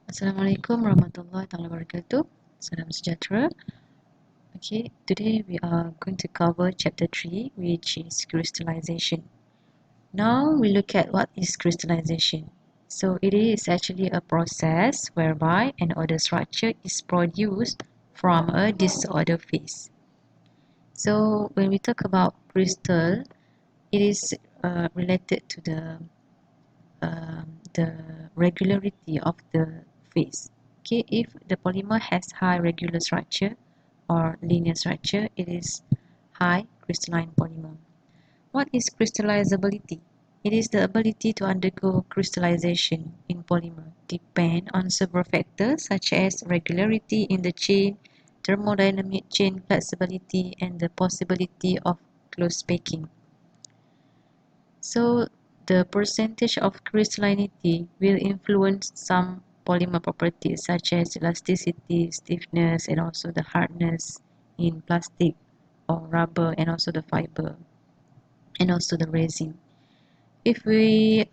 Assalamualaikum warahmatullahi wabarakatuh. Salam sejahtera. Okay, today we are going to cover chapter 3, which is crystallization. Now we look at what is crystallization. So it is actually a process whereby an order structure is produced from a disorder phase. So when we talk about crystal, it is related to the regularity of the phase. Okay, if the polymer has high regular structure or linear structure, it is high crystalline polymer. What is crystallizability? It is the ability to undergo crystallization in polymer, depend on several factors such as regularity in the chain, thermodynamic chain flexibility, and the possibility of close packing. So the percentage of crystallinity will influence some polymer properties such as elasticity, stiffness, and also the hardness in plastic or rubber, and also the fiber, and also the resin. If I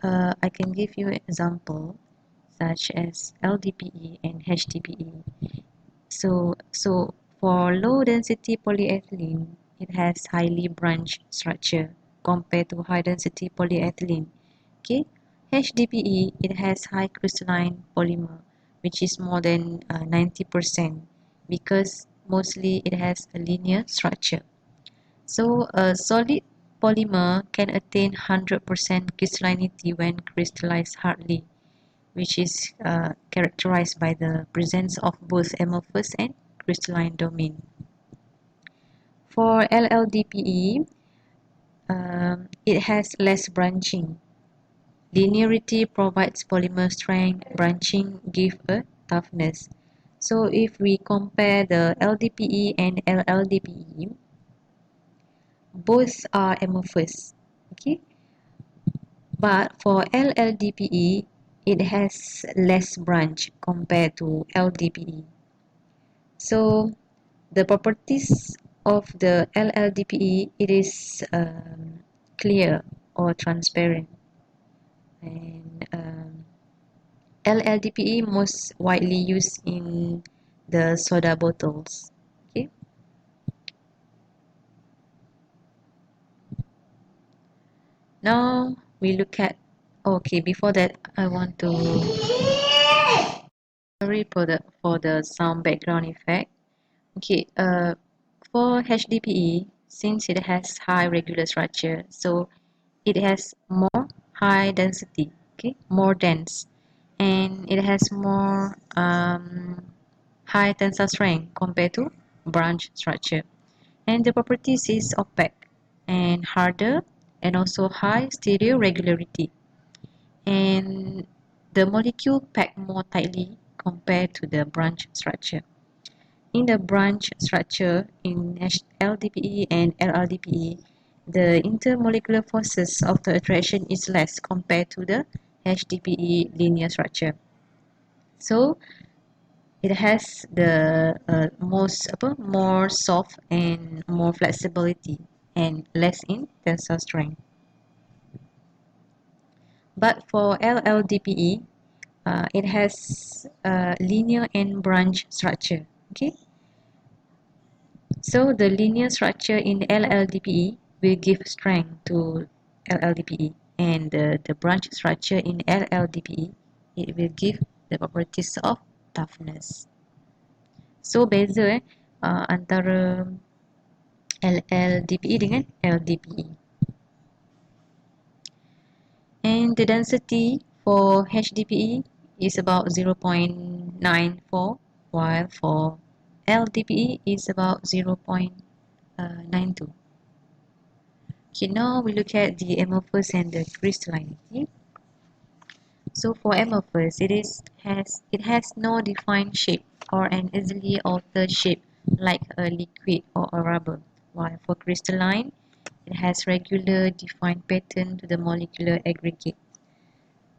can give you an example such as LDPE and HDPE. So for low density polyethylene, it has highly branched structure compared to high density polyethylene. Okay, HDPE, it has high crystalline polymer, which is more than 90% because mostly it has a linear structure. So a solid polymer can attain 100% crystallinity when crystallized hardly, which is characterized by the presence of both amorphous and crystalline domain. For LLDPE, it has less branching. Linearity provides polymer strength, branching gives a toughness. So if we compare the LDPE and LLDPE, both are amorphous. Okay, but for LLDPE, it has less branch compared to LDPE. So the properties of the LLDPE, it is clear or transparent, and LLDPE most widely used in the soda bottles. Okay. Now we look at, okay, before that I want to, sorry for the sound background effect. Okay, for HDPE, since it has high regular structure, so it has more high density, okay, more dense, and it has more high tensile strength compared to branch structure. And the properties is opaque and harder, and also high stereo regularity, and the molecule pack more tightly compared to the branch structure. In the branch structure in LDPE and LRDPE, the intermolecular forces of the attraction is less compared to the HDPE linear structure. So it has the more soft and more flexibility and less in tensile strength. But for LLDPE, it has linear and branch structure. Okay, so the linear structure in LLDPE will give strength to LLDPE, and the branch structure in LLDPE, it will give the properties of toughness. So beza antara LLDPE dengan LDPE. And the density for HDPE is about 0.94, while for LDPE is about 0.92. Okay, now we look at the amorphous and the crystallinity. So for amorphous, it has no defined shape or an easily altered shape like a liquid or a rubber, while for crystalline, it has regular defined pattern to the molecular aggregate.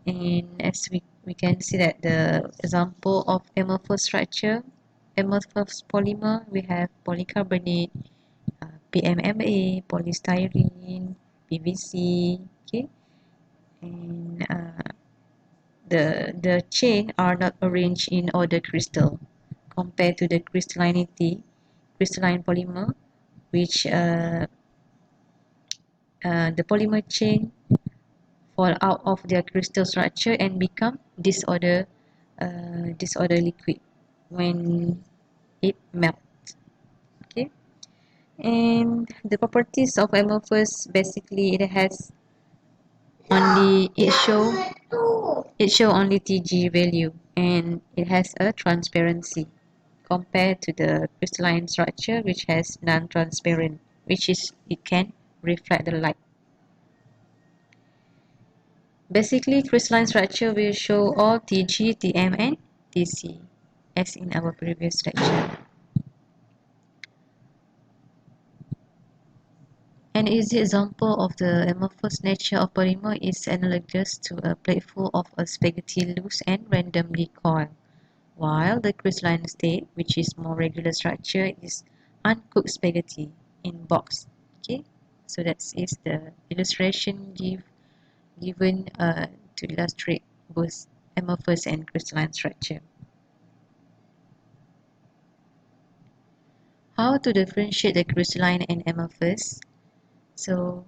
And as we can see that the example of amorphous structure, amorphous polymer, we have polycarbonate, PMMA, polystyrene, PVC, okay, and the chain are not arranged in order crystal compared to the crystallinity, crystalline polymer, which the polymer chain fall out of their crystal structure and become disorder liquid when it melts. Okay, and the properties of amorphous, basically it has only it show only Tg value, and it has a transparency compared to the crystalline structure, which has non-transparent, which is it can reflect the light. Basically, crystalline structure will show all Tg, Tm, and Tc, as in our previous lecture. An easy example of the amorphous nature of polymer is analogous to a plateful of a spaghetti loose and randomly coiled, while the crystalline state, which is more regular structure, is uncooked spaghetti in box. Okay, so that is the illustration given to illustrate both amorphous and crystalline structure. How to differentiate the crystalline and amorphous? So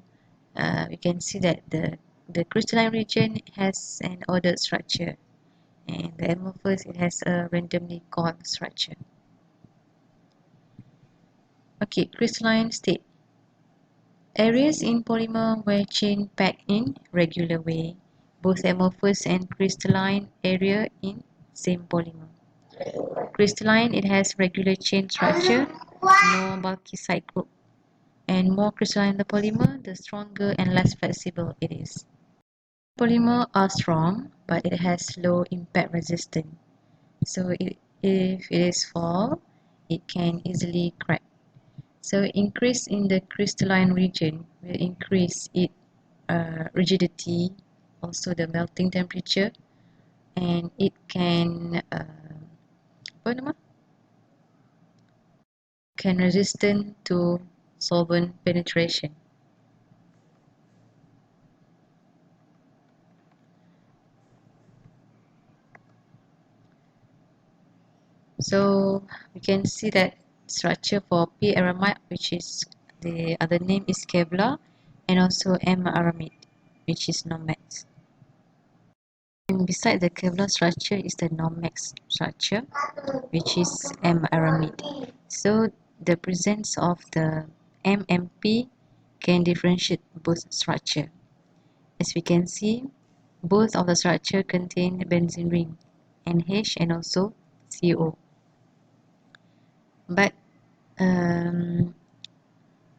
we can see that the crystalline region has an ordered structure, and the amorphous, it has a randomly coiled structure. Okay, crystalline state. Areas in polymer where chain pack in regular way, both amorphous and crystalline area in same polymer. Crystalline, it has regular chain structure, no bulky side group, and more crystalline the polymer, the stronger and less flexible it is. Polymer are strong, but it has low impact resistance. So if it is fall, it can easily crack. So increase in the crystalline region will increase its rigidity, also the melting temperature, and it can resistant to solvent penetration. So we can see that structure for P aramide, which is the other name is Kevlar, and also M aramide, which is Nomex. And beside the Kevlar structure is the Nomex structure, which is M aramide. So the presence of the M and P can differentiate both structure. As we can see, both of the structure contain benzene ring, NH and also CO. But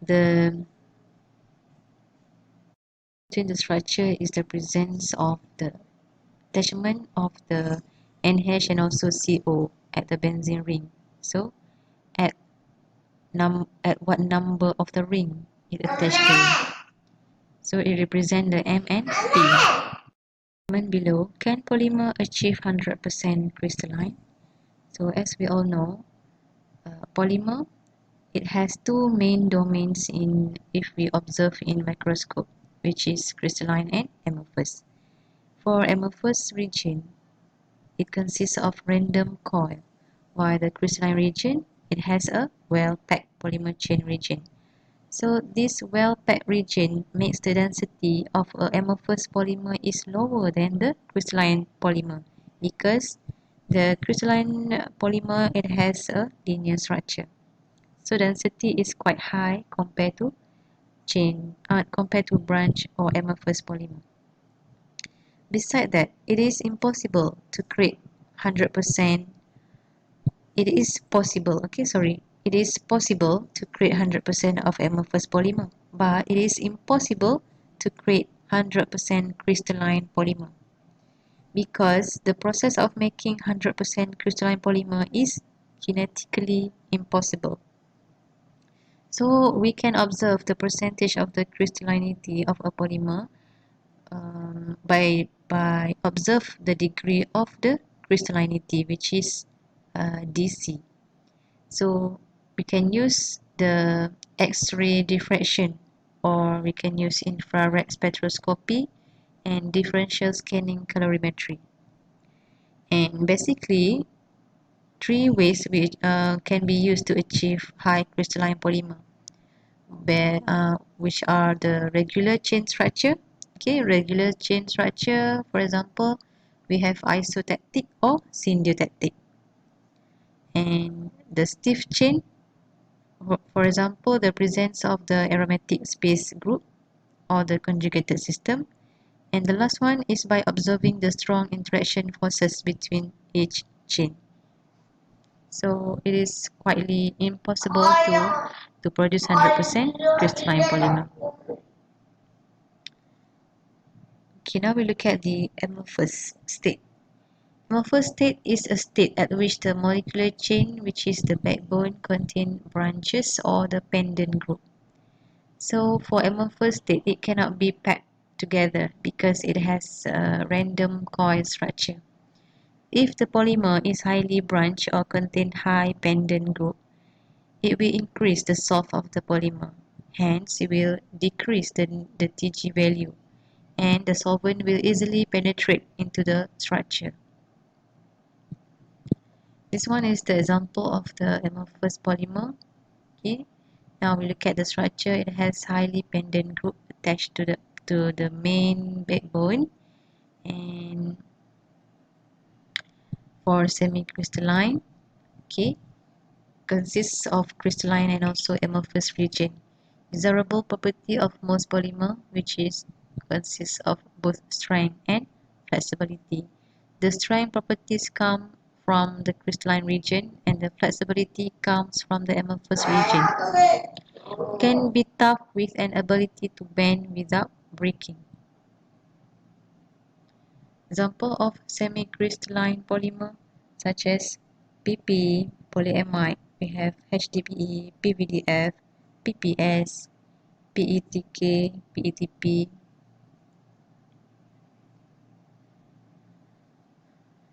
the between the structure is the presence of the attachment of the NH and also CO at the benzene ring. So at what number of the ring it attached to. So it represents the M and P. Below, can polymer achieve 100% crystalline? So as we all know, polymer, it has two main domains in if we observe in microscope, which is crystalline and amorphous. For amorphous region, it consists of random coil, while the crystalline region, it has a well-packed polymer chain region. So this well-packed region makes the density of an amorphous polymer is lower than the crystalline polymer, because the crystalline polymer, it has a linear structure. So density is quite high compared to branch or amorphous polymer. Besides that, it is impossible to create 100%. It is possible to create 100% of amorphous polymer, but it is impossible to create 100% crystalline polymer, because the process of making 100% crystalline polymer is kinetically impossible. So we can observe the percentage of the crystallinity of a polymer by observe the degree of the crystallinity, which is DC. So we can use the X-ray diffraction, or we can use infrared spectroscopy and differential scanning calorimetry. And basically, three ways which can be used to achieve high crystalline polymer, which are the regular chain structure. Okay, regular chain structure, for example, we have isotactic or syntactic. And the stiff chain, for example, the presence of the aromatic space group or the conjugated system. And the last one is by observing the strong interaction forces between each chain. So it is quietly impossible to produce 100% crystalline polymer. Okay, now we look at the amorphous state. Amorphous state is a state at which the molecular chain, which is the backbone, contains branches or the pendant group. So for amorphous state, it cannot be packed together because it has a random coil structure. If the polymer is highly branched or contain high pendant group, it will increase the soft of the polymer. Hence, it will decrease the Tg value, and the solvent will easily penetrate into the structure. This one is the example of the amorphous polymer. Okay. Now we look at the structure. It has highly pendant group attached to the main backbone, and for semi-crystalline, okay, consists of crystalline and also amorphous region. Desirable property of most polymer, which is consists of both strength and flexibility. The strength properties come from the crystalline region, and the flexibility comes from the amorphous region. Can be tough with an ability to bend without breaking. Example of semi-crystalline polymer such as PP, polyamide, we have HDPE, PVDF, PPS, PETK, PETP.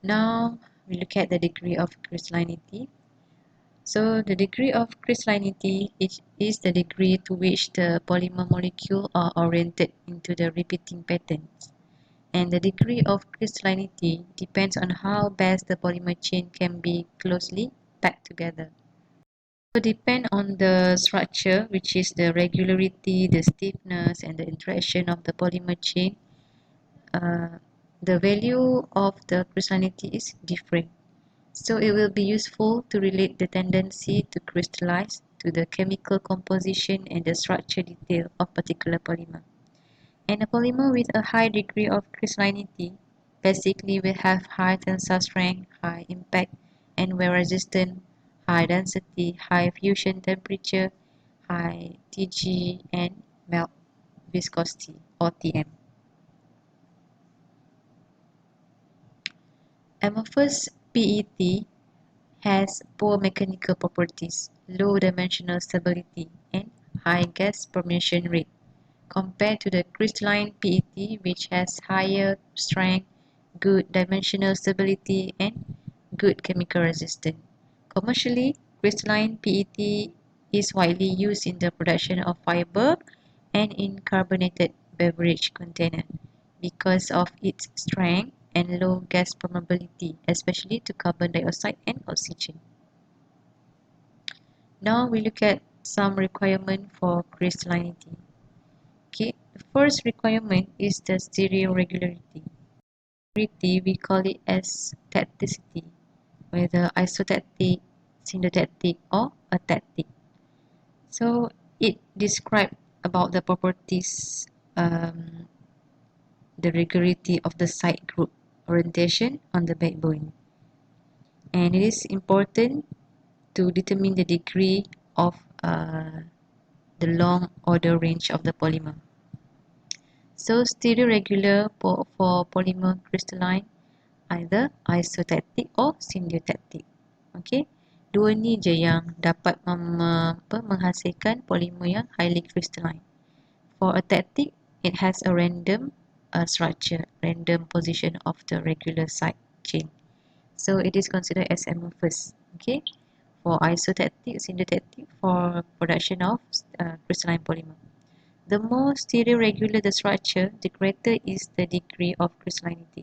Now we look at the degree of crystallinity. So the degree of crystallinity is the degree to which the polymer molecule are oriented into the repeating patterns. And the degree of crystallinity depends on how best the polymer chain can be closely packed together. So depend on the structure, which is the regularity, the stiffness, and the interaction of the polymer chain. The value of the crystallinity is different. So it will be useful to relate the tendency to crystallize to the chemical composition and the structure detail of particular polymer. And a polymer with a high degree of crystallinity basically will have high tensile strength, high impact and wear resistant, high density, high fusion temperature, high Tg and melt viscosity or Tm. Amorphous PET has poor mechanical properties, low dimensional stability, and high gas permeation rate compared to the crystalline PET, which has higher strength, good dimensional stability, and good chemical resistance. Commercially, crystalline PET is widely used in the production of fiber and in carbonated beverage container because of its strength and low gas permeability, especially to carbon dioxide and oxygen. Now we look at some requirement for crystallinity. Okay, the first requirement is the stereoregularity. We call it as tacticity, whether isotactic, syntactic, or atactic. So it describes about the properties, the regularity of the side group orientation on the backbone. And it is important to determine the degree of the long order range of the polymer. So stereoregular for polymer crystalline either isotactic or syntactic. Okay, dua ni je yang dapat menghasilkan polymer yang highly crystalline. For atactic, it has a random structure, random position of the regular side chain. So it is considered as amorphous. Okay, for isotactic, syntactic for production of crystalline polymer. The more stereoregular the structure, the greater is the degree of crystallinity.